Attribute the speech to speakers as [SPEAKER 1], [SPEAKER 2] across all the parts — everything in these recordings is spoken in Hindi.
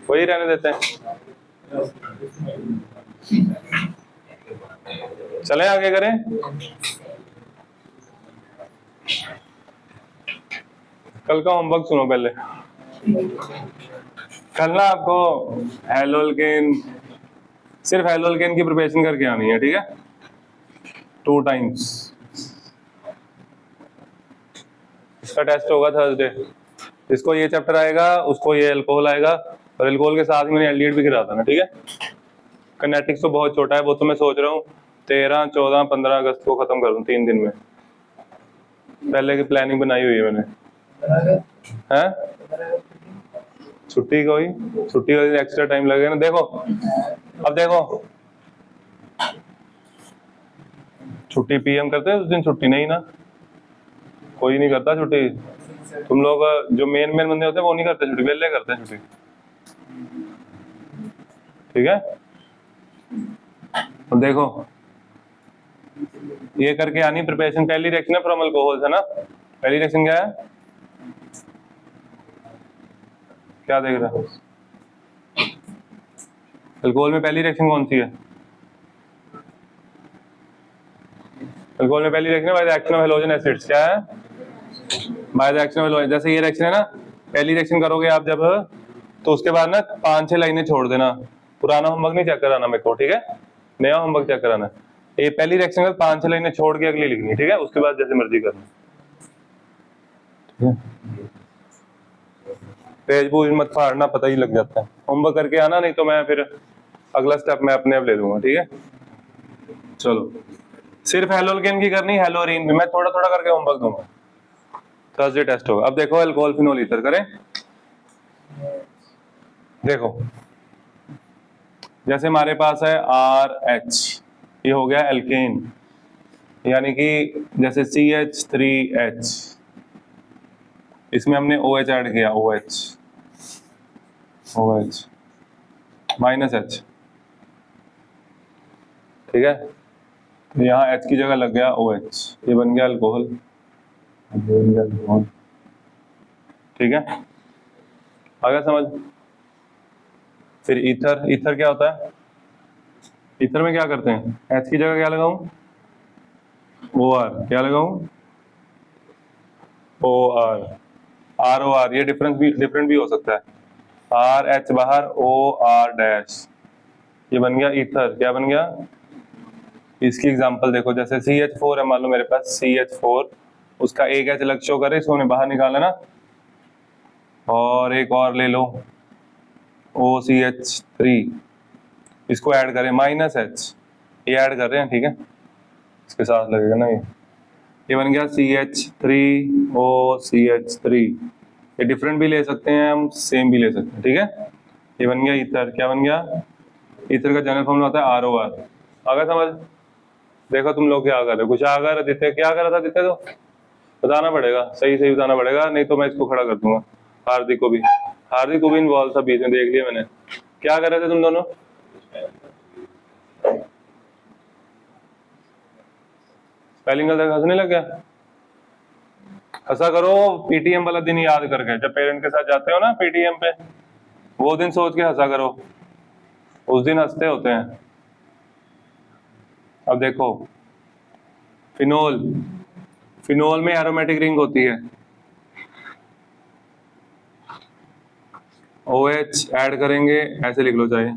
[SPEAKER 1] वही रहने देते हैं। चले आगे करें। कल का होमवर्क सुनो पहले। कल ना आपको हेलोल्केन, सिर्फ हेलोल्केन की प्रिपरेशन करके आनी है, ठीक है? 2 टाइम्स। इसका टेस्ट होगा थर्सडे। जिसको ये चैप्टर आएगा उसको ये अल्कोहल आएगा, और अल्कोहल के साथ मैंने एल्डिहाइड भी गिरा था ना, ठीक है? किनेटिक्स तो बहुत छोटा है, वो तो मैं सोच रहा हूँ 13, 14, 15 अगस्त को खत्म कर दूं 3 दिन में। पहले की प्लानिंग बनाई हुई है मैंने। हैं? छुट्टी कोई छुट्टी का एक्स्ट्रा टाइम लगेगा ना। देखो अब देखो, छुट्टी पीएम करते हैं उस दिन, छुट्टी नहीं ना, कोई नहीं करता छुट्टी। तुम लोग जो मेन बंदे होते हैं वो नहीं करते छुट्टी, वेले करते हैं छुट्टी, ठीक है? अब देखो ये करके आनी प्रिपरेशन। पहली रिएक्शन है फ्रॉम अल्कोहल्स, है ना? पहली रिएक्शन क्या है? क्या देख रहा है? अल्कोहल में पहली रिएक्शन कौन सी है? अल्कोहल में पहली reaction by the action of halogen acids. क्या है? By the action of halogen. जैसे ये रिएक्शन है ना, पहली रिएक्शन करोगे आप जब, तो उसके बाद ना 5-6 लाइनें छोड़ देना। पुराना होमवर्क नहीं चेक कराना मेरे को, ठीक है? नया होमवर्क चेक कराना। ये पहली रिएक्शन का 5-6 लाइनें छोड़ के अगली लिखनी, ठीक है? उसके बाद जैसे मर्जी करना, पेज पूज मत फाड़ना, पता ही लग जाता है। होमवर्क करके आना, नहीं तो मैं फिर अगला स्टेप मैं अपने आप ले लूंगा, ठीक है? चलो, सिर्फ हेलोल्केन की करनी, हेलोरीन भी मैं थोड़ा थोड़ा करके होमवर्क दूंगा। थर्सडे टेस्ट होगा। अब देखो अल्कोहल फिनोल ईथर करें। देखो जैसे हमारे पास है RH, ये हो गया एल्केन, यानी कि जैसे CH3H, इसमें हमने OH ऐड किया, OH -H, ठीक है? तो यहाँ H की जगह लग गया OH, ये बन गया अल्कोहल, ठीक है? आ गया समझ? फिर ईथर, ईथर क्या होता है? ईथर में क्या करते हैं? H की जगह क्या लगाऊं? OR, क्या लगाऊं? OR, ROR, ये डिफरेंट भी हो सकता है। RH बाहर, OR डैश, ये बन गया ईथर। क्या बन गया? इसकी एग्जांपल देखो, जैसे CH4 है मान लो मेरे पास, CH4, उसका एक H अलग शो करे, इसको हमने बाहर निकाला ना, और एक और ले लो OCH3, इसको ऐड करें -H, ये ऐड कर रहे हैं, ठीक है? इसके साथ लगेगा ना, ये बन गया CH3OCH3। ये डिफरेंट भी ले सकते हैं हम, सेम भी ले सकते हैं, ठीक है? ये बन गया ईथर। क्या बन गया? ईथर का जनरल फॉर्मूला होता है ROR। आगे समझ? देखो तुम लोग क्या कर रहे हो, कुछ आगे आदित्य क्या कर रहा था? आदित्य तो बताना पड़ेगा, सही सही बताना पड़ेगा, नहीं तो मैं इसको खड़ा कर दूंगा। हार्दिक को भी इन्वॉल्व था बीच में, देख लिया मैंने। क्या कर रहे थे तुम दोनों? स्पेलिंग गलत हंसने लग गया? हंसा करो PTM वाला दिन याद करके, जब पेरेंट के साथ जाते हो ना PTM पे, वो दिन सोच के हंसा करो, उस दिन हंसते होते हैं। अब देखो फिनोल में एरोमेटिक रिंग होती है, OH ऐड करेंगे, ऐसे लिख लो चाहे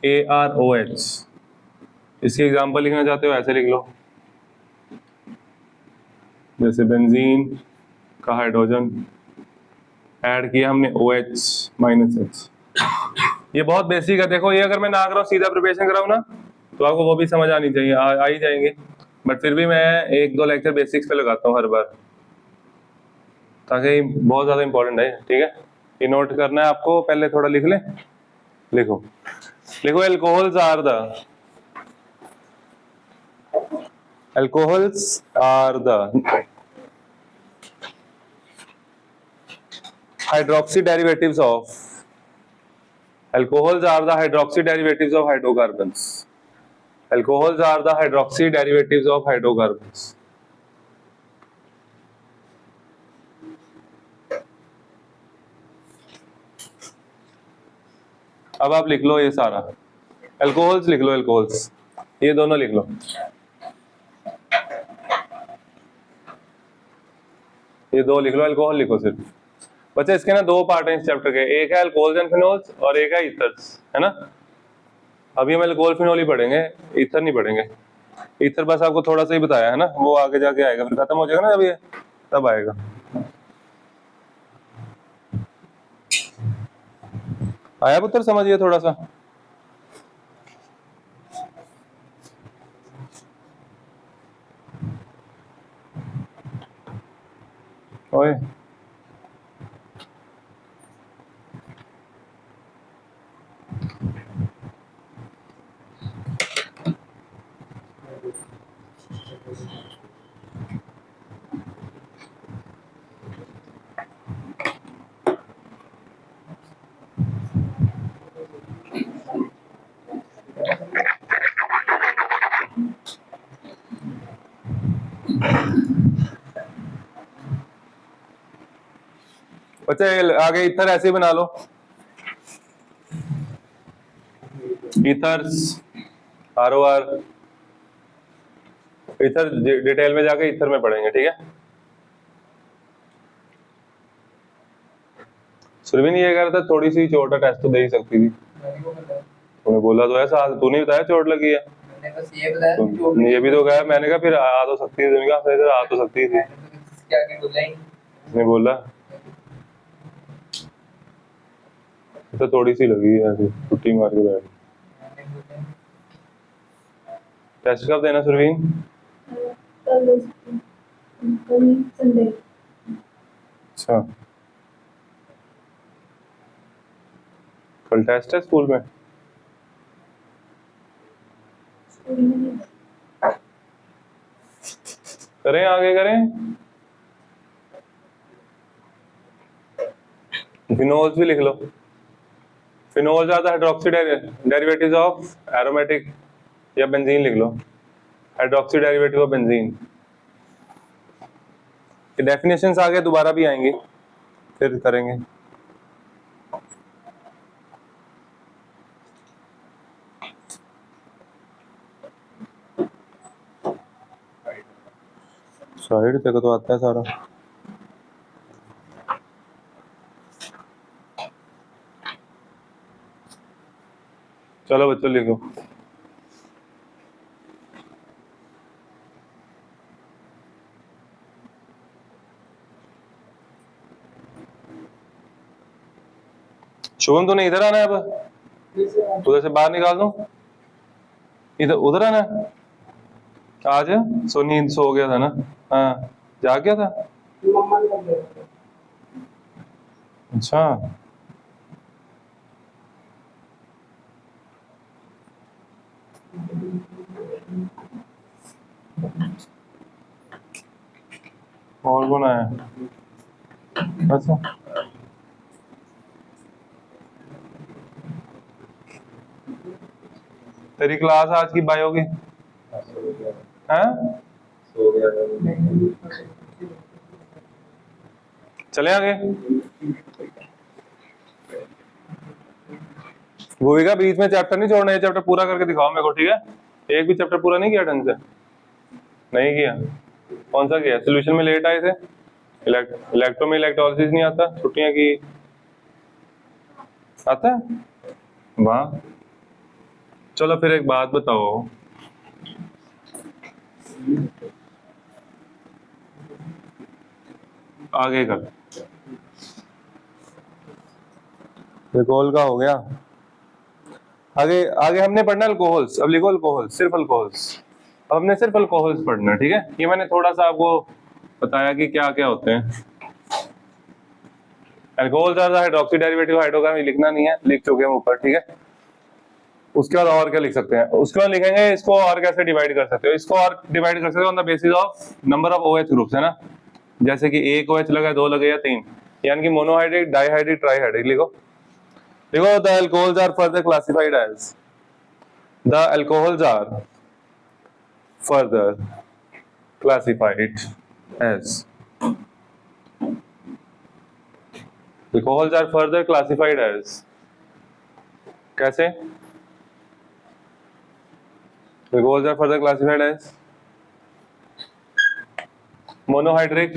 [SPEAKER 1] AROH। इसकी एग्जांपल लिखना चाहते हो ऐसे लिख लो, जैसे बेंजीन का हाइड्रोजन ऐड किया हमने OH -H। ये बहुत बेसिक है। देखो ये अगर मैं ना कराऊं, सीधा प्रिपरेशन कराऊं ना, तो आपको वो भी समझ आनी चाहिए, आ ही जाएंगे, बट फिर भी मैं 1-2 लेक्चर बेसिक्स पे लगाता हूँ हर बार, ताकि बहुत ज्यादा इंपॉर्टेंट है, ठीक है? ये नोट करना है आपको, पहले थोड़ा लिख ले। लिखो alcohols are the hydroxy derivatives of hydrocarbons. Alcohols are the hydroxy derivatives of hydrocarbons. अब आप लिख लो ये सारा, अल्कोहल्स लिख लो, अल्कोहल्स ये दोनों लिख लो, ये दो लिख लो, अल्कोहल लिखो सिर्फ। बच्चे इसके ना दो पार्ट हैं इस चैप्टर के, एक है अल्कोहल्स एंड फिनोल्स और एक है ईथर्स, है ना। अभी हम अल्कोहल फिनोल ही पढ़ेंगे, ईथर नहीं पढ़ेंगे। ईथर बस आपको थोड़ा सा ही बताया है ना, वो आगे जाके आएगा, फिर खत्म हो जाएगा ना जब ये, तब आएगा। आया पुत्र, समझिए थोड़ा सा। ओए बच्चे आगे ईथर ऐसे ही बना लो, ईथर्स ROR, ईथर डिटेल में जाके ईथर में पढ़ेंगे, ठीक है। सुरवीन ये कह रहा था थोड़ी सी चोट है, टेस्ट तो दे ही सकती थी। तूने बोला तो ऐसा, तूने बताया चोट लगी है,
[SPEAKER 2] बस ये बताया
[SPEAKER 1] ये भी तो कहा, मैंने कहा फिर आ तो सकती है, तूने कहा फिर आ तो सकती थी,
[SPEAKER 2] क्या क्या बोला ही
[SPEAKER 1] उसने बोला तो थोड़ी सी लगी है ऐसे, छुट्टी मार के बैठ। टेस्ट कब देना सुरवीन?
[SPEAKER 3] कल संडे।
[SPEAKER 1] अच्छा, कल टेस्ट है स्कूल में? करें आगे करें, फिनोल्स भी लिख लो। Phenols are the hydroxy derivatives of aromatic, या बेंजीन लिख लो, हाइड्रोक्सी डेरिवेटिव ऑफ बेंजीन। ये डेफिनेशंस आगे दोबारा भी आएंगी, फिर करेंगे। साइड तेरे को तो आता है सारा। चलो बच्चों लिखो, शुभम तूने इधर आना है, अब उधर से बाहर निकाल दूं, इधर उधर आना है आज। सो नींद सो गया था ना, हाँ जाग गया था। अच्छा और कौन आया? अच्छा तेरी क्लास आज की बायो की हैं? चले आगे। भूमिका बीच में चैप्टर नहीं छोड़ना, ये चैप्टर पूरा करके दिखाओ मेरे को, ठीक है। एक भी चैप्टर पूरा नहीं किया ढंग से, नहीं किया? कौन सा किया? सोल्यूशन में लेट आए थे, इलेक्ट्रो में इलेक्ट्रोलिसिस नहीं आता, छुट्टियां की आता है, वाह। चलो फिर एक बात बताओ, आगे कर, अल्कोहल का हो गया। आगे आगे हमने पढ़ना अल्कोहल्स, अब लिखो अल्कोहल्स, सिर्फ अल्कोहल्स। अब हमने सिर्फ अल्कोहल्स पढ़ना, ठीक है। ये मैंने थोड़ा सा आपको बताया कि क्या क्या होते हैं। Alcohols are the hydroxy derivative, hydrocarbon लिखना नहीं है, लिख चुके हैं ऊपर, ठीक है। उसके बाद और क्या लिख सकते हैं, उसके बाद लिखेंगे इसको और कैसे डिवाइड कर सकते हो, इसको और डिवाइड कर सकते हो on the basis of number of OH groups, है ना। जैसे कि एक OH लगा, दो लगे या तीन, यानी कि मोनोहाइड्रेट, डाइहाइड्रेट, ट्राइहाइड्रेट। लिखो देखो, the alcohols are further classified as, the alcohols are further classified as, alcohols are further classified as कैसे? Alcohols are further classified as monohydric,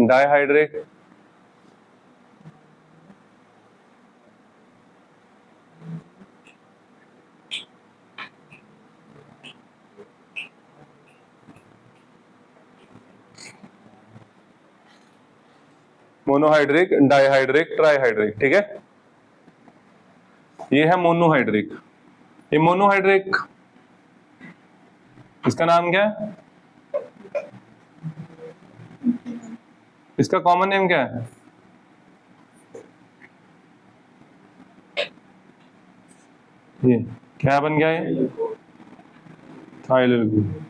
[SPEAKER 1] dihydric, monohydric, dihydric, trihydric. ठीक है, ये है मोनोहाइड्रिक। ये मोनोहाइड्रिक, इसका नाम क्या है? इसका कॉमन नेम क्या है? ये क्या बन गया ये? थाइल एल्कोहल।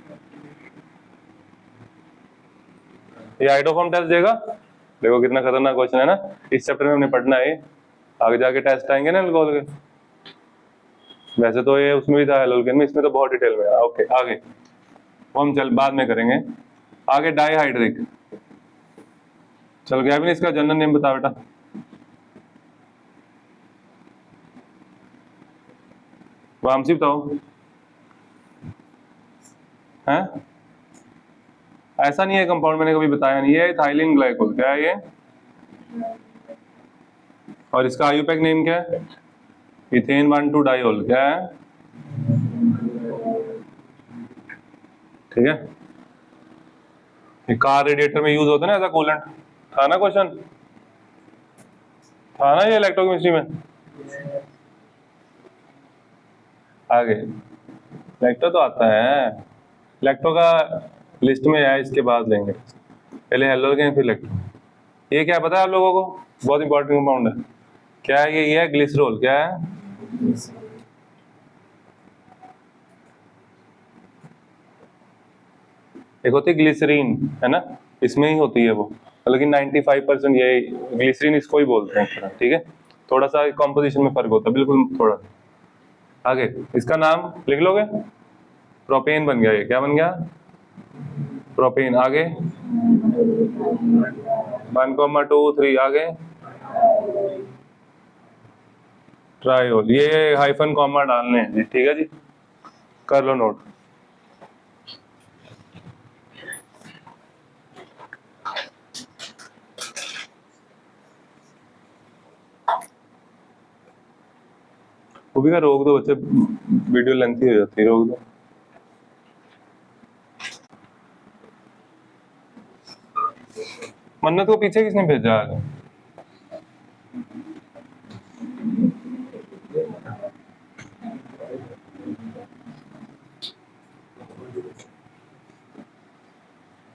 [SPEAKER 1] ये आइडोफॉर्म टेस्ट देगा। देखो कितना खतरनाक क्वेश्चन है ना। इस चैप्टर में हमने पढ़ना है, आगे जाके टेस्ट आएंगे ना अल्कोहल के। वैसे तो ये उसमें भी था एल्कोहल में, इसमें तो बहुत डिटेल में है। ओके, आगे वो हम चल बाद में करेंगे। आगे डाइहाइड्रिक। चल गया भी, इसका जनरल नेम बता बेटा। वामसी बताओ। हैं? ऐसा नहीं है कंपाउंड, मैंने कभी बताया नहीं है। इथाइलिन ग्लाइकोल क्या है ये? और इसका आईयूपैक नेम क्या है? इथेन 1,2 डाइओल क्या है? ठीक है, ये कार रेडिएटर में यूज होता है ना ऐसा कूलेंट। था ना क्वेश्चन? था ना ये इलेक्ट्रोकेमिस्ट्री में? आगे इलेक्ट्रो तो आता है, इलेक्ट्रो का लिस्ट में है, इसके बाद लेंगे। पहले हेलोजन फिर इलेक्ट्रो। ये क्या पता है आप लोगों को? बहुत इंपॉर्टेंट कंपाउंड है। क्या है ये? है ग्लिसरॉल। क्या है? एक होती है ग्लिसरीन, है ना, इसमें ही होती है वो, लेकिन 95% ये ग्लिसरीन इसको ही बोलते हैं। ठीक है, थोड़ा सा कॉम्पोजिशन में फर्क होता है, बिल्कुल थोड़ा। आगे इसका नाम लिख लोगे। प्रोपेन बन गया ये। क्या बन गया? प्रोपेन। आगे 1,2,3। आगे ट्रायोल। ये हाइफन कॉमा डालने हैं जी। ठीक है जी, कर लो नोट। वो भी रोक दो बच्चे, वीडियो लेंथी हो जाती है, रोक दो। मन्नत को पीछे किसने भेजा आज?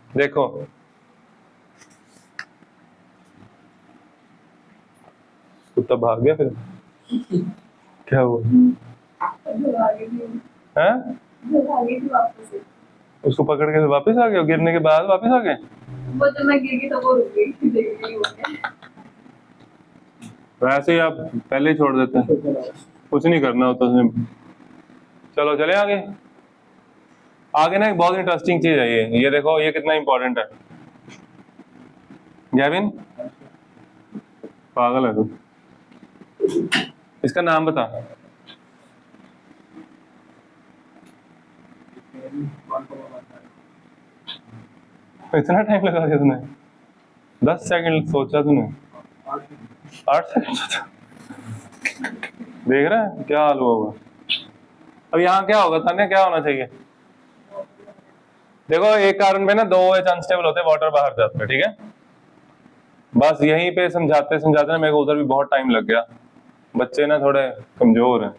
[SPEAKER 1] देखो कुत्ता भाग गया फिर। क्या हुआ? हैं? उसको पकड़ के वापस आ गए? गिरने के बाद वापस आ गए?
[SPEAKER 3] वो जब मैं गिर गई तो वो रुक गई, देख रही हो गया।
[SPEAKER 1] वैसे ही आप पहले ही छोड़ देते हैं, कुछ नहीं करना होता उसमें। चलो चले आगे। आगे ना एक बहुत इंटरेस्टिंग चीज है ये देखो, ये कितना इंपॉर्टेंट है। गैविन पागल है तू, इसका नाम बता। इतना टाइम लगा दिया तूने? 10 सेकंड सोचा तूने? 8 सेकंड सोचा? देख रहा है क्या हाल हुआ होगा। अब यहाँ क्या होगा था, क्या होना चाहिए? देखो एक कार्बन पे ना 2 OH अनस्टेबल होते हैं, वाटर बाहर जाता है। ठीक है, बस यहीं पे समझाते समझाते ना मेरे को उधर भी बहुत टाइम लग गया। बच्चे ना थोड़े कमजोर हैं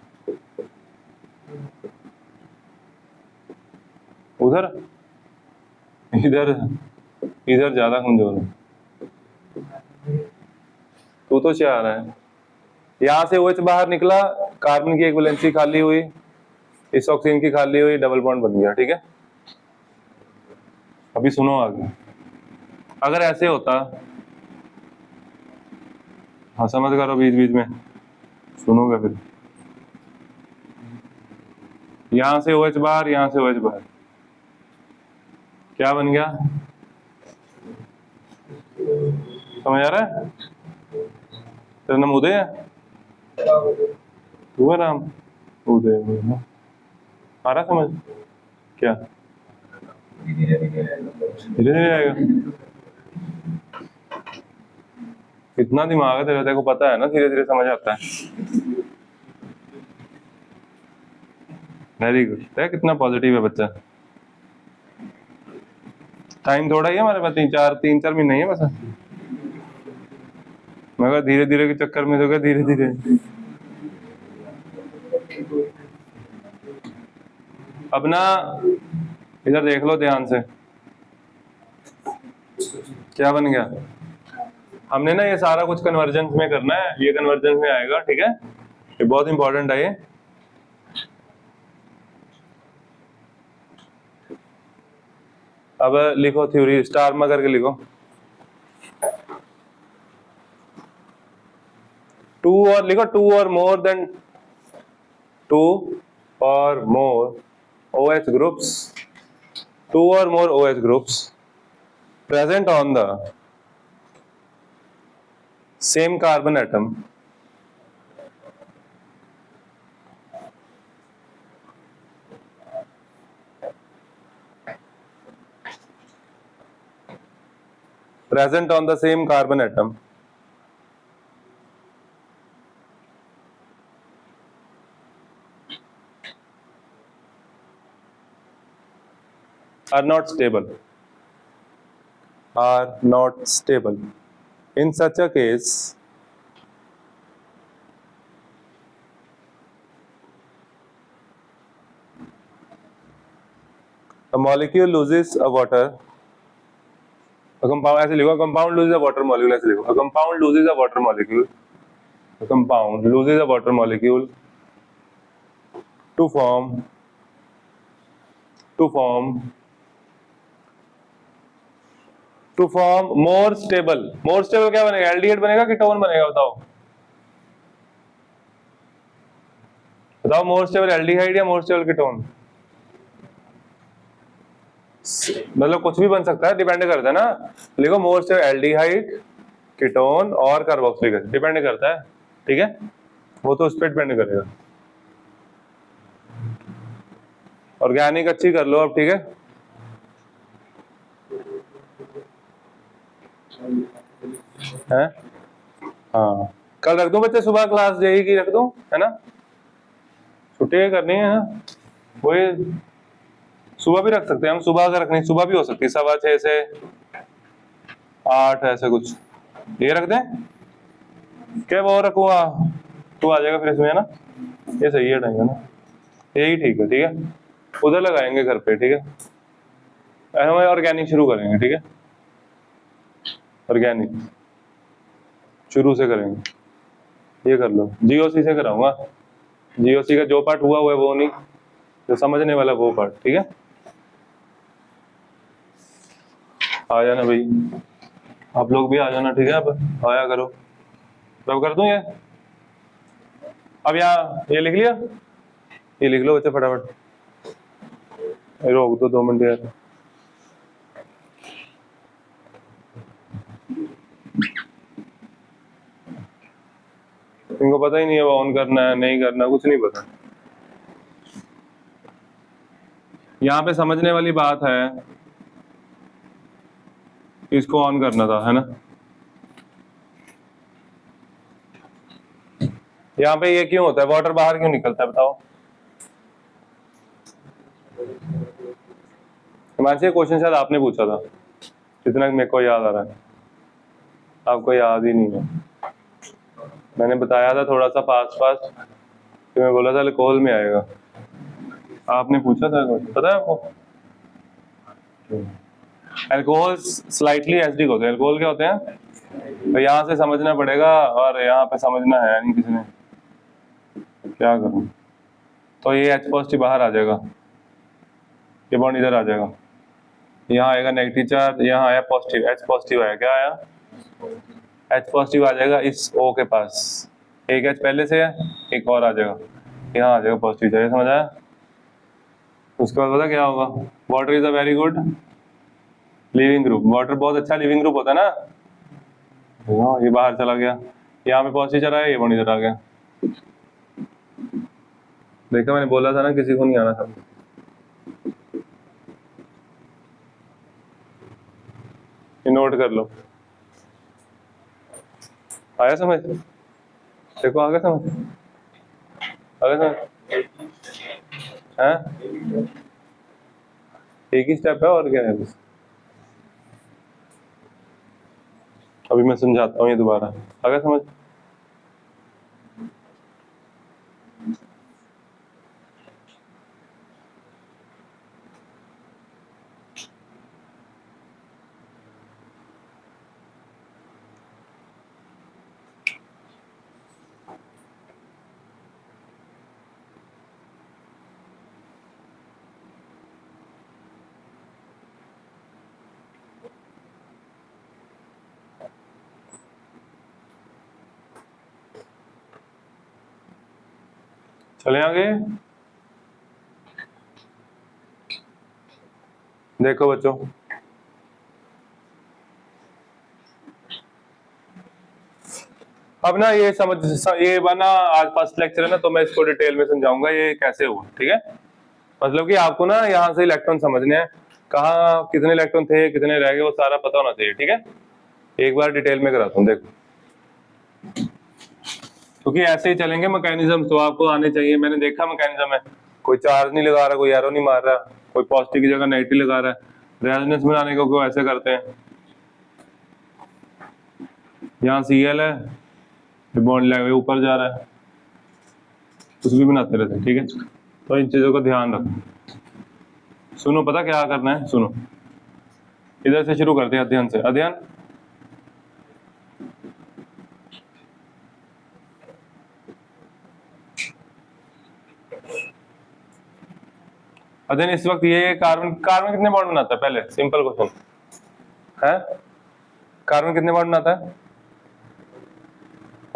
[SPEAKER 1] उधर, इधर इधर ज्यादा कमजोर है। तू तो चाह रहा है। यहाँ से OH बाहर निकला, कार्बन की एक वैलेंसी खाली हुई, इस ऑक्सीजन की खाली हुई, डबल बॉन्ड बन गया। ठीक है, अभी सुनो आगे। अगर ऐसे होता, हाँ समझ करो, बीच बीच में सुनोगे फिर। यहां से OH बाहर, यहां से OH बाहर, क्या बन गया? समझ आ रहा है? तेरा नाम उदय है? हुआ नाम उदय, आ रहा समझ क्या? धीरे धीरे आएगा। कितना दिमाग है तेरे को पता है ना, धीरे धीरे समझ आता है। वेरी गुड, देख कितना पॉजिटिव है बच्चा। टाइम थोड़ा ही है हमारे पास, तीन चार महीने ही है बस। मगर धीरे धीरे के चक्कर में तो क्या धीरे धीरे। अब ना इधर देख लो ध्यान से, क्या बन गया। हमने ना ये सारा कुछ कन्वर्जेंस में करना है, ये कन्वर्जेंस में आएगा, ठीक है। ये बहुत इंपॉर्टेंट है ये। अब लिखो थ्योरी, स्टार में करके लिखो। टू और लिखो, टू और मोर देन टू और मोर OH groups, two or more OH groups present on the same carbon atom present on the same carbon atom are not stable, are not stable. In such a case, a molecule loses a water, a compound, ऐसे लिखो, compound loses a water molecule, ऐसे लिखो, a compound loses a water molecule, a compound loses a water molecule to form more stable क्या बनेगा? एल्डिहाइड बनेगा, कीटोन बनेगा? बताओ मोर स्टेबल एल्डिहाइड या मोर स्टेबल कीटोन? मतलब कुछ भी बन सकता है, डिपेंड करता है ना। लिखो मोर स्टेबल एल्डिहाइड, कीटोन और कार्बोक्सिलिक एसिड, डिपेंड करता है, ठीक है। वो तो उस पर डिपेंड करेगा। ऑर्गेनिक अच्छी कर लो अब, ठीक है। हैं? हाँ, कल रख दूं बच्चे, सुबह क्लास जेई की रख दूं, है ना? छुट्टी करनी है ना, वही सुबह भी रख सकते हैं हम। सुबह अगर रखनी, सुबह भी हो सकती है, 6:15 से 8 ऐसे कुछ। ये रख दें क्या? वो रखूंगा, तू आ जाएगा फिर इसमें, है ना? ये सही है टाइम, है ना? यही ठीक है, ठीक है। उधर लगाएंगे घर पे, ठीक है। हम ऑर्गेनिक शुरू करेंगे, ठीक है। ऑर्गेनिक शुरू से करेंगे। ये कर लो, जीओसी से कराऊंगा। जीओसी का जो पार्ट हुआ है वो नहीं, जो समझने वाला वो पार्ट, ठीक है। आ जाना भाई, आप लोग भी आ जाना, ठीक है। अब आया करो, अब कर दूं ये। अब यहाँ ये लिख लिया, ये लिख लो बच्चे फटाफट। रोक दो 2 मिनट यार। इनको पता ही नहीं है वो ऑन करना है नहीं करना, कुछ नहीं पता। यहाँ पे समझने वाली बात है, इसको ऑन करना था, है ना। यहाँ पे ये क्यों होता है, वाटर बाहर क्यों निकलता है बताओ। हिमांशु क्वेश्चन शायद आपने पूछा था, जितना मेरे को याद आ रहा है, आपको याद ही नहीं है। मैंने बताया था थोड़ा सा फास्ट, फिर मैं बोला था अल्कोहल में आएगा। आपने पूछा था, पता है आपको? अल्कोहल स्लाइटली एसिडिक होते हैं। अल्कोहल क्या होते हैं? तो यहाँ से समझना पड़ेगा, और यहाँ पे समझना है नहीं किसी ने, क्या करूं। तो ये H पॉजिटिव बाहर आ जाएगा, ये बॉन्ड इधर आ जाएगा, यहाँ आएगा नेगेटिव चार्ज, यहाँ आया पॉजिटिव, H पॉजिटिव आया, क्या आया? H पॉजिटिव आ जाएगा इस O के पास। एक H पहले से है, एक और आ जाएगा, यहाँ आ जाएगा पॉजिटिव चार्ज, समझ आया? उसके बाद पता क्या होगा? Water is a very good leaving group. Water बहुत अच्छा लिविंग ग्रुप होता है ना। ये बाहर चला गया, यहाँ पे पॉजिटिव चला गया, ये बॉन्ड इधर आ गया, देखा, मैंने बोला था ना किसी को नहीं आना समझ। ये नोट कर लो, आया समझ? देखो आ गया समझ, आ गया समझ? हाँ, एक ही स्टेप है और क्या है बस। अभी मैं समझाता हूँ ये दोबारा, आ गया समझ? चले आगे। देखो बच्चों, अब ना ये समझ, ये बना आज फर्स्ट लेक्चर है ना, तो मैं इसको डिटेल में समझाऊंगा ये कैसे हुआ, ठीक है? मतलब कि आपको ना यहाँ से इलेक्ट्रॉन समझने हैं, कहाँ कितने इलेक्ट्रॉन थे कितने रह गए वो सारा पता होना चाहिए, ठीक है? एक बार डिटेल में कराता हूँ, देखो, क्योंकि ऐसे ही चलेंगे मैकेनिज्म तो आपको आने चाहिए। मैंने देखा मैकेनिज्म है, कोई चार्ज नहीं लगा रहा, कोई एरो नहीं मार रहा, कोई पॉजिटिव की जगह नेगेटिव लगा रहा है। रेजोनेंस बनाने को कोई ऐसे करते हैं, यहाँ Cl है, बॉन्ड लेवल ऊपर जा रहा है, कुछ भी बनाते रहते हैं, ठीक है? तो इन चीजों का ध्यान रखो। सुनो, पता क्या करना है, सुनो, इधर से शुरू करते हैं अध्ययन से। अध्ययन, अध्ययन इस वक्त ये कार्बन, कार्बन कितने बॉन्ड बनाता है? पहले सिंपल क्वेश्चन है, कार्बन कितने बॉन्ड बनाता है?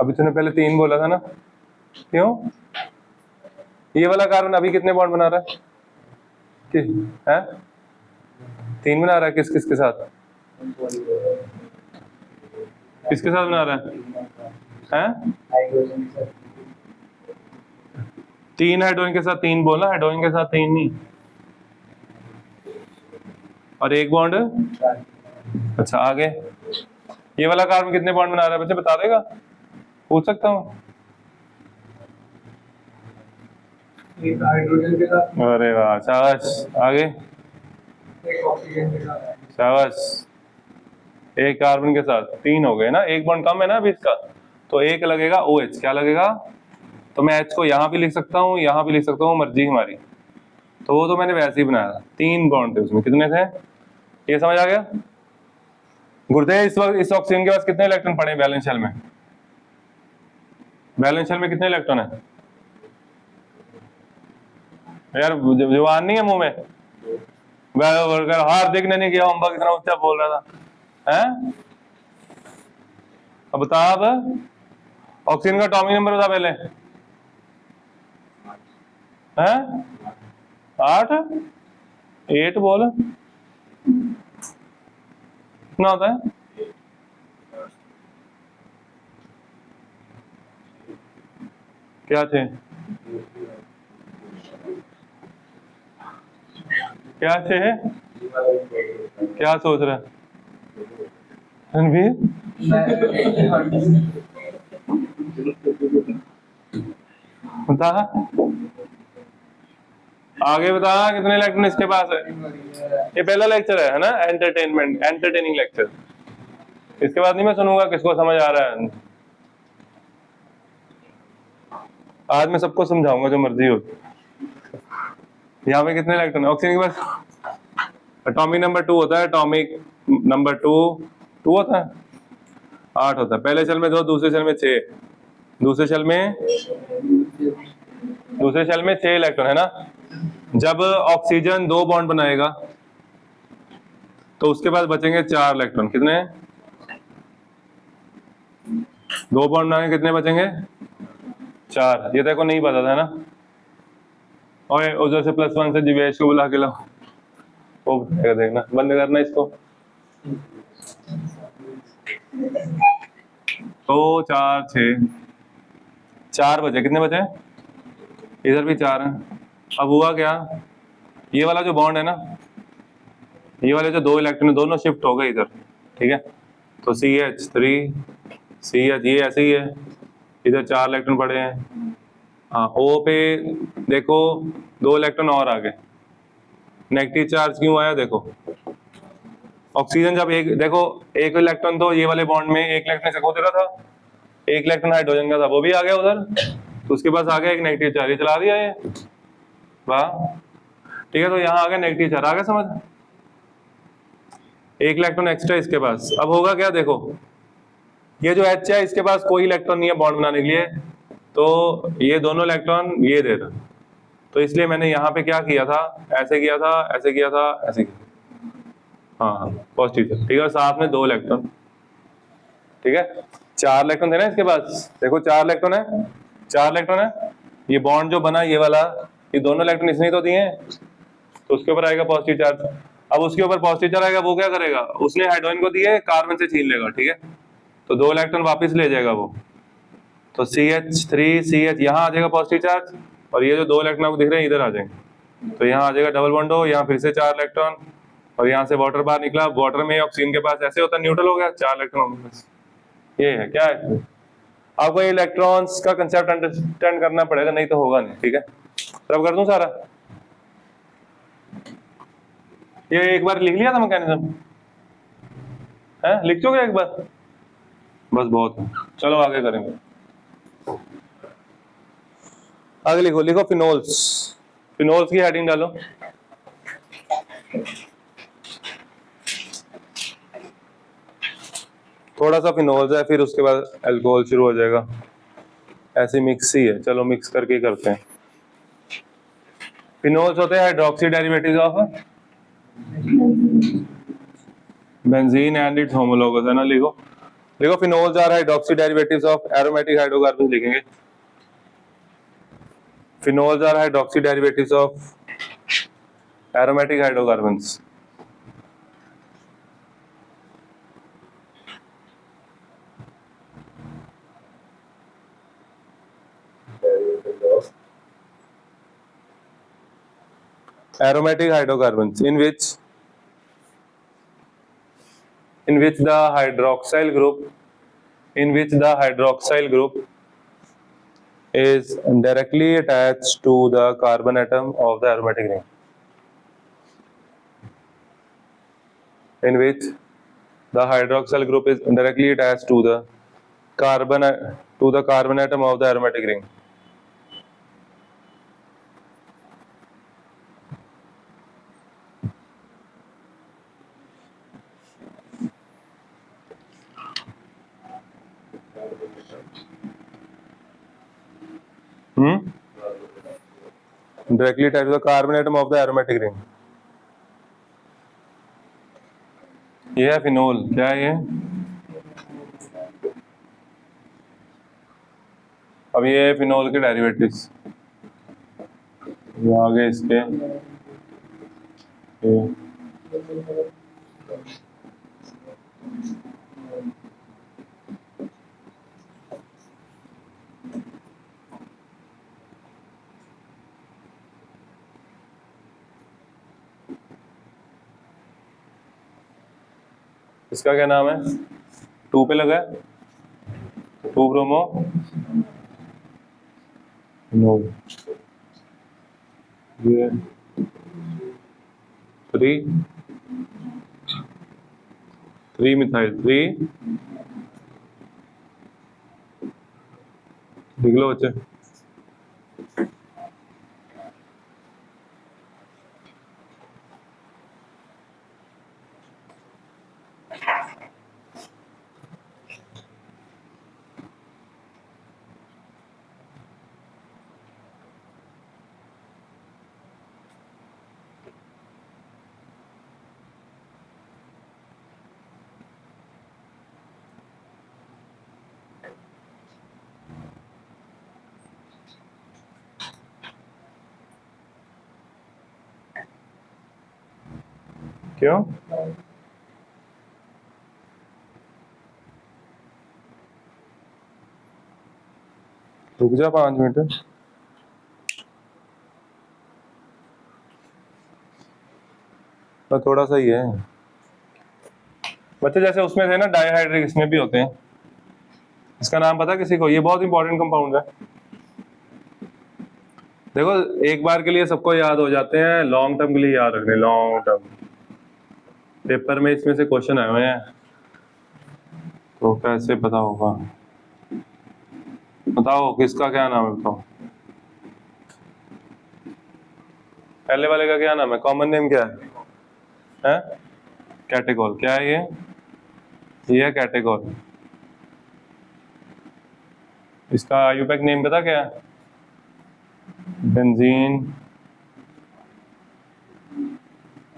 [SPEAKER 1] अभी तूने पहले 3 बोला था ना, क्यों? ये वाला कार्बन अभी कितने बॉन्ड बना रहा है? है 3 बना रहा है। किस किस के साथ? किसके साथ बना रहा है?
[SPEAKER 2] हाइड्रोजन के साथ
[SPEAKER 1] 3 हाइड्रोजन के साथ 3 बोला, हाइड्रोजन के साथ 3 नहीं। और एक बॉन्ड, अच्छा आगे ये वाला कार्बन कितने बॉन्ड बना रहा है बच्चे, बता देगा? पूछ सकता हूँ?
[SPEAKER 2] एक हाइड्रोजन के साथ,
[SPEAKER 1] अरे वाह, शाबाश। आगे
[SPEAKER 2] एक ऑक्सीजन के साथ।
[SPEAKER 1] शाबाश, एक कार्बन के साथ 3 हो गए ना, एक बॉन्ड कम है ना अभी इसका, तो एक लगेगा OH। क्या लगेगा? तो मैं H को यहाँ भी लिख सकता हूँ, यहाँ भी लिख सकता हूँ, मर्जी हमारी। तो वो तो मैंने वैसे ही बनाया था, 3 बॉन्ड थे उसमें, कितने थे? ये समझ आ गया? गुरुदेव, इस वक्त इस ऑक्सीजन के पास कितने इलेक्ट्रॉन पड़े बैलेंस शेल में? बैलेंस शेल में कितने इलेक्ट्रॉन है यार? जवान नहीं है मुंह में, हार्दिक ने नहीं किया होमवर्क, इतना ऊंचा बोल रहा था हैं? अब बता, अब ऑक्सीजन का एटॉमिक नंबर बता पहले। हैं? 8, 8 बोल, कितना होता है? क्या थे, क्या थे, क्या सोच रहा है रणवीर? बता, आगे बता, कितने इलेक्ट्रॉन इसके पास है? ये पहला लेक्चर है ना, एंटरटेनमेंट, एंटरटेनिंग लेक्चर। इसके बाद नहीं मैं सुनूंगा किसको समझ आ रहा है। आज मैं सबको समझाऊंगा जो मर्जी हो। यहाँ पे कितने इलेक्ट्रॉन ऑक्सीजन के पास? एटॉमिक नंबर 2 होता है, एटॉमिक नंबर 2 होता है, 8 होता है। पहले शेल में 2, दूसरे शेल में 6, दूसरे शेल में 6 इलेक्ट्रॉन है ना। जब ऑक्सीजन 2 बॉन्ड बनाएगा तो उसके पास बचेंगे 4 इलेक्ट्रॉन। कितने? 2 बॉन्ड बनाएंगे, कितने बचेंगे? 4। ये देखो नहीं पता था ना। और उधर से +1 से जीवेश को बुला के लाओ, वो बताएगा, देखना। बंद करना इसको। तो 4, 6, 4 बचे, कितने बचे? इधर भी 4 हैं। अब हुआ क्या, ये वाला जो बॉन्ड है ना, ये वाले जो 2 इलेक्ट्रॉन दोनों शिफ्ट हो गए इधर, ठीक है। तो CH3 CH, ये ऐसे ही है, इधर 4 इलेक्ट्रॉन पड़े हैं। हाँ, O पे देखो 2 इलेक्ट्रॉन और आ गए। नेगेटिव चार्ज क्यों आया देखो, ऑक्सीजन जब एक देखो, एक इलेक्ट्रॉन तो ये वाले बॉन्ड में एक इलेक्ट्रॉन से खो दे रहा था, एक इलेक्ट्रॉन हाइड्रोजन का था, वो भी आ गया उधर, तो उसके पास आ गया एक नेगेटिव चार्ज, ये चला दिया ये, वाह, ठीक है। तो यहाँ आ गया नेगेटिव चार्ज, आ गया समझ, एक इलेक्ट्रॉन एक्स्ट्रा इसके पास। अब होगा क्या देखो, ये जो H है इसके पास कोई इलेक्ट्रॉन नहीं है बॉन्ड बनाने के लिए, तो ये दोनों इलेक्ट्रॉन ये दे रहा, तो इसलिए मैंने यहाँ पे क्या किया था, ऐसे किया था, ऐसे किया था, ऐसे किया, हाँ पॉजिटिव, ठीक है। और साथ में 2 इलेक्ट्रॉन, ठीक है। 4 इलेक्ट्रॉन थे ना इसके पास, देखो 4 इलेक्ट्रॉन है, 4 इलेक्ट्रॉन है, ये बॉन्ड जो बना ये वाला, ये दोनों इलेक्ट्रॉन इसने तो दिए हैं, तो उसके ऊपर आएगा पॉजिटिव चार्ज। अब उसके ऊपर पॉजिटिव चार्ज आएगा, वो क्या करेगा, उसने हाइड्रोजन को दिए, कार्बन से छीन लेगा, ठीक है, तो 2 इलेक्ट्रॉन वापस ले जाएगा वो, तो CH3 CH यहाँ आ जाएगा पॉजिटिव चार्ज, और ये जो 2 इलेक्ट्रॉन आपको दिख रहे हैं इधर आ जाएंगे, तो यहाँ आ जाएगा डबल बॉन्ड हो, यहाँ फिर से 4 इलेक्ट्रॉन, और यहाँ से वाटर बाहर निकला, वाटर में ऑक्सीजन के पास ऐसे होता है, न्यूट्रल हो गया, 4 इलेक्ट्रॉन होंगे बस। ये है क्या है, आपको इलेक्ट्रॉन्स का कंसेप्ट अंडरस्टैंड करना पड़ेगा, नहीं तो होगा नहीं, ठीक है। तो अब कर दूं सारा, ये एक बार लिख लिया था मैकेनिज्म है, लिख चुके एक बार, बस बहुत है, चलो आगे करेंगे। आगे लिखो, लिखो फिनोल्स, फिनोल्स की हेडिंग डालो। थोड़ा सा फिनोल्स है, फिर उसके बाद अल्कोहल शुरू हो जाएगा, ऐसे मिक्स ही है, चलो मिक्स करके करते हैं। फिनोल्स होते हैं hydroxy derivatives of benzene and its homologous, है ना, लिखो, लिखो phenols are hydroxy derivatives of aromatic hydrocarbon, लिखेंगे phenols are hydroxy derivatives of aromatic hydrocarbons. Aromatic hydrocarbons in which the hydroxyl group is directly attached to the carbon atom of the aromatic ring, in which the hydroxyl group is directly attached to the carbon atom of the aromatic ring. Directly attached to the carbon atom of the aromatic ring. ये है फिनोल, क्या है ये, अब ये है फिनोल के डेरिवेटिव्स, ये आगे इसके ये। इसका क्या नाम है, 2 पे लगा है, 2 ब्रोमो नो, ये 3 मिथाइल 3, लिख लो बच्चे, क्यों, रुक जा 5 मिनट, तो थोड़ा सा ही है बच्चे, जैसे उसमें थे ना डाइहाइड्रिक, इसमें भी होते हैं। इसका नाम पता किसी को? ये बहुत इंपॉर्टेंट कंपाउंड है। देखो एक बार के लिए सबको याद हो जाते हैं, लॉन्ग टर्म के लिए याद रखने, लॉन्ग टर्म। पेपर में इसमें से क्वेश्चन आए हुए हैं, तो कैसे पता होगा? बताओ किसका क्या नाम है, बताओ। पहले वाले का क्या नाम है? कॉमन नेम क्या है? कैटेकोल। क्या है ये है कैटेकोल। इसका आयुपैक नेम पता क्या है? बेंजीन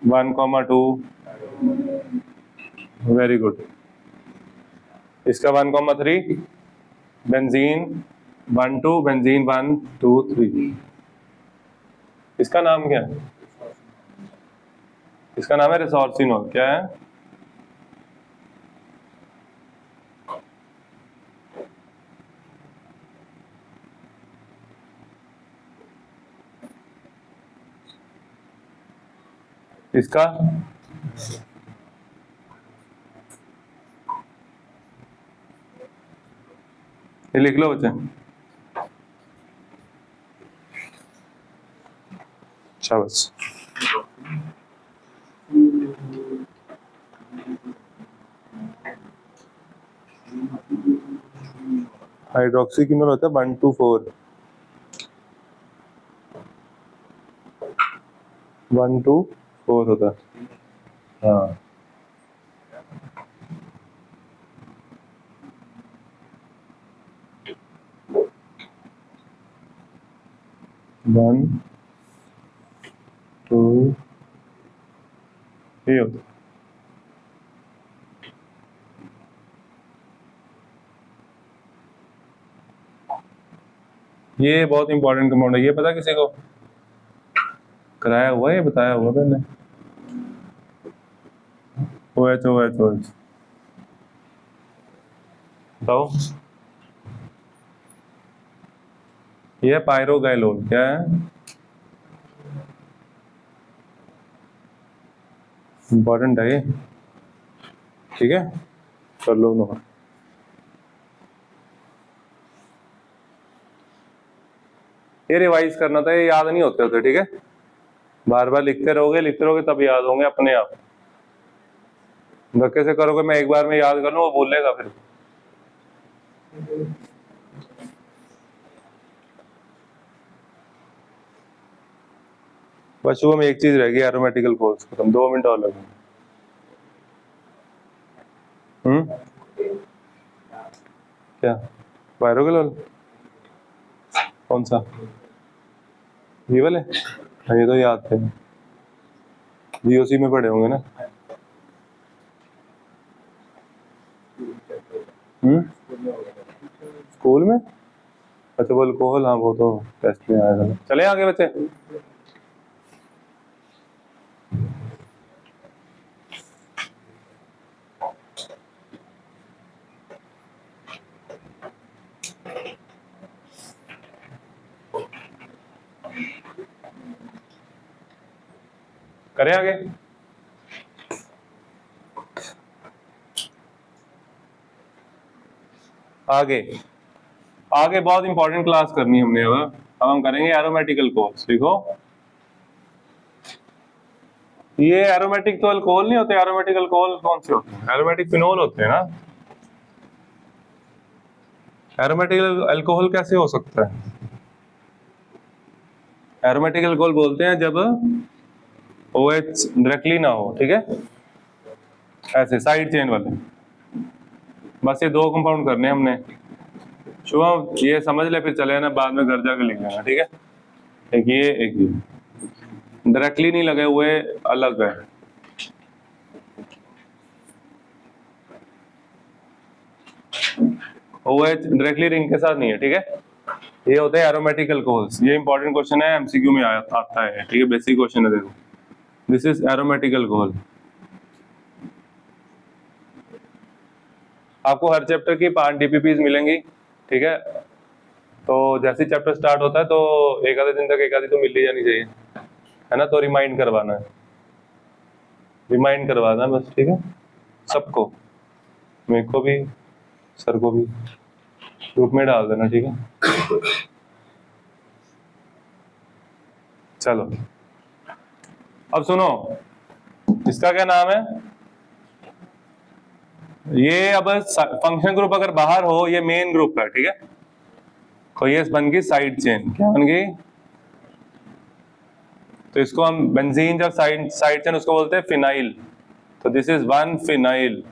[SPEAKER 1] 1,2। Very good. इसका 1,3 बेंजीन 1,2, बेंजीन 1, 2, 3। इसका नाम क्या है? इसका नाम है रिसोर्सिनोल। क्या है? इसका ये लिख लो बच्चे। शाबाश। हाइड्रोक्सीक्विनोल होता है 1,2,4। 1,2,4 होता है। हाँ, वन टू ये होता है। ये बहुत इंपॉर्टेंट कंपाउंड है, ये पता किसी को? कराया हुआ है, बताया हुआ मैंने। OH OH OH बताओ। ये पायरोगैलोल। क्या है? इंपॉर्टेंट है ये, ठीक है, कर लो नोट। ये रिवाइज करना था, ये याद नहीं होते, ठीक है। बार बार लिखते रहोगे तब याद होंगे अपने आप। धक्के से करोगे, मैं एक बार में याद कर लूं, वो भूलेगा फिर। बस शुभ में एक चीज रह गई, एरोमेटिकल कोल्स खत्म। 2 मिनट और लगेंगे। क्या पायरोगैलोल? कौन सा? ये वाले? हाँ, ये तो याद थे, जीओसी में पढ़े होंगे ना। स्कूल में? अच्छा वो अल्कोहल, हाँ वो तो टेस्ट में आएगा। चले आगे बच्चे। करें आगे। आगे आगे बहुत इंपॉर्टेंट क्लास करनी है हमने। अब हम करेंगे एरोमेटिकल कोल्स। देखो ये एरोमेटिक तो अल्कोहल नहीं होते। एरोमेटिक अल्कोहल कौन से होते हैं? एरोमेटिक फिनोल होते हैं ना। एरोमेटिक अल्कोहल कैसे हो सकता है? एरोमेटिक अल्कोहल बोलते हैं जब OH डायरेक्टली ना हो, ठीक है, ऐसे साइड चेन वाले। बस ये 2 कंपाउंड करने हमने। शुभम ये समझ ले, फिर चले ना, बाद में घर जाके लिख लेना, ठीक है। एक ये डायरेक्टली नहीं लगे हुए, अलग है। OH डायरेक्टली रिंग के साथ नहीं है, ठीक है। ये होते हैं एरोमेटिक अल्कोहल्स। ये इंपॉर्टेंट क्वेश्चन है, MCQ में आता है, ठीक है, बेसिक क्वेश्चन है। देखो दिस इज एरोमेटिक अल्कोहल। आपको हर चैप्टर की 5 DPPs मिलेंगी, ठीक है। तो जैसे चैप्टर स्टार्ट होता है तो एक आधे दिन तक एक आधी तो मिल ही जानी चाहिए, है ना। तो रिमाइंड करवाना है। रिमाइंड करवाना बस, ठीक है, सबको, मेरे को भी, सर को भी ग्रुप में डाल देना, ठीक है। चलो अब सुनो, इसका क्या नाम है, ये अब फंक्शन ग्रुप अगर बाहर हो, ये मेन ग्रुप है, ठीक है। तो ये बन गई साइड चेन, क्या बन गई, तो इसको हम बेंजीन, जब साइड चेन उसको बोलते हैं फिनाइल। तो this is one phenyl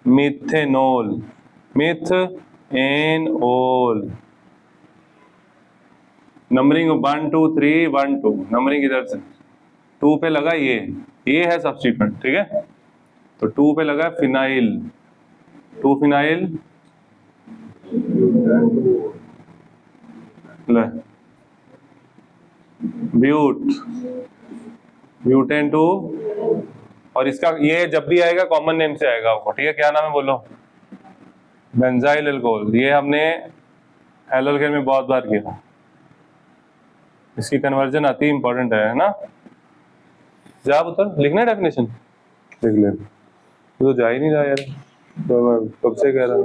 [SPEAKER 1] methanol, methanol, numbering 1 2 3 1 2, numbering इधर से 2 पे लगा, ये है सब्स्टिट्यूएंट, ठीक है। तो 2 पे लगा फिनाइल, 2 फिनाइल, ले ब्यूटेन 2, और इसका ये जब भी आएगा कॉमन नेम से आएगा आपको, ठीक है। क्या नाम है बोलो, बेंजाइल अल्कोहल। ये हमने एल्कोहल में बहुत बार किया, इसकी कन्वर्जन आती है, इंपॉर्टेंट है ना। जा उतर, लिखना है डेफिनेशन, लिख ले, तो जा ही नहीं रहा यार, तो मैं कब से कह रहा,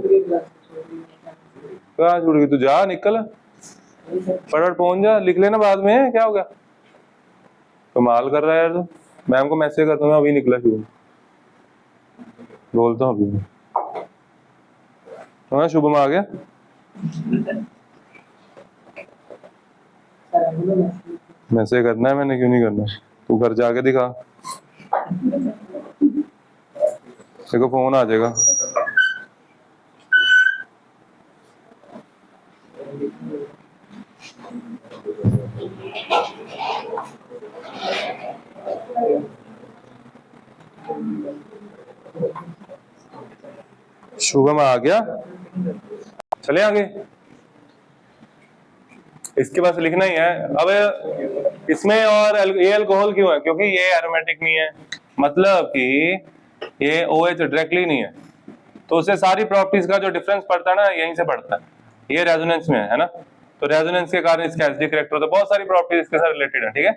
[SPEAKER 1] कहाँ छूट गई, तू जा, निकल फटाफट पहुंच जा, लिख लेना बाद में, क्या हो गया, कमाल कर रहा है यार तू। मैम को मैसेज करता हूँ, अभी निकला शुभम, बोलता हूँ अभी। हाँ शुभम आ गया, मैसेज करना है मैंने, क्यों नहीं करना, तू घर जाके दिखा, देखो फोन आ जाएगा। शुभम आ गया, चले आगे। इसके पास लिखना ही है। अब इसमें और ये अल्कोहल क्यों है, क्योंकि ये एरोमेटिक नहीं है, मतलब कि ये OH डायरेक्टली नहीं है, तो उससे सारी प्रॉपर्टीज का जो डिफरेंस पड़ता है ना, यहीं से पड़ता है, ये रेजोनेंस में है ना। तो रेजोनेंस के कारण इसका एसिडिक कैरेक्टर, तो बहुत सारी प्रॉपर्टीज इसके साथ रिलेटेड है, ठीक है।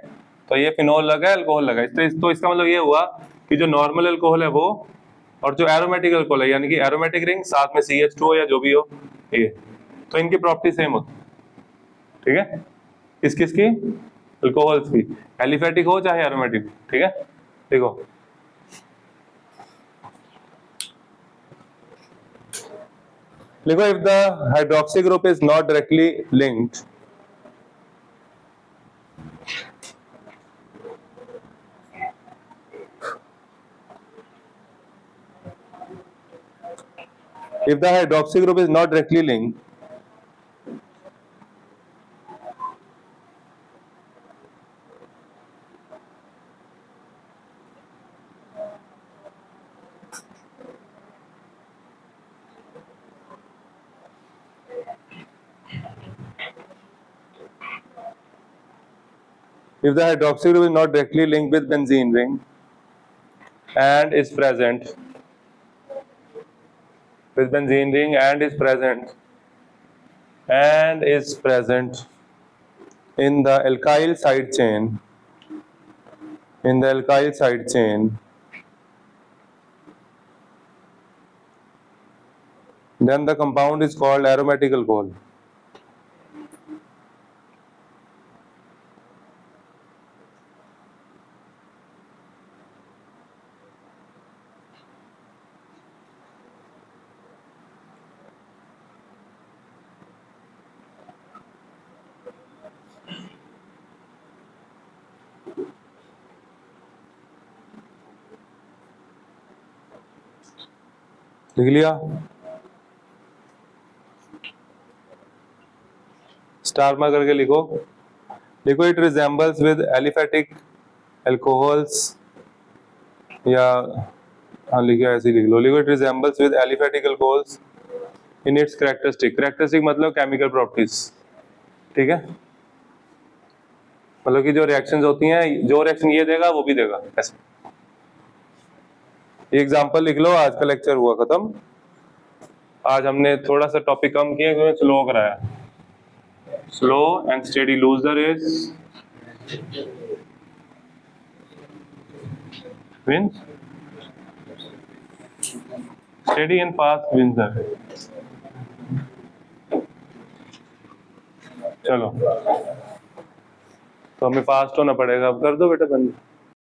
[SPEAKER 1] तो ये फिनोल लगा, अल्कोहल लगा, तो इसका मतलब ये हुआ कि जो नॉर्मल अल्कोहल है वो, और जो एरोमेटिक अल्कोहल है, यानी कि एरोमेटिक रिंग साथ में CH2 या जो भी हो, ये, तो इनकी प्रॉपर्टी सेम होती है, ठीक है। किस किस की, अल्कोहल्स की, एलिफेटिक हो चाहे एरोमेटिक, ठीक है। देखो देखो, if the hydroxy group is not directly linked, if the hydroxy group is not directly linked, if the hydroxy group is not directly linked with benzene ring and is present with benzene ring and is present in the alkyl side chain, then the compound is called aromatic alcohol. लिख लिया, स्टार मार्क करके लिखो। देखो, it resembles with aliphatic alcohols, या हाँ लिखिए, ऐसे लिख लो, लिखो it resembles with aliphatic alcohols in its characteristic मतलब केमिकल प्रॉपर्टीज, ठीक है। मतलब कि जो रिएक्शंस होती हैं, जो रिएक्शन ये देगा वो भी देगा, ऐसे। एग्जाम्पल लिख लो, आज का लेक्चर हुआ खत्म। आज हमने थोड़ा सा टॉपिक कम किया क्योंकि स्लो कराया, slow and steady lose the race, wins, steady and fast wins है। चलो तो हमें फास्ट होना पड़ेगा, अब कर दो बेटा बंद।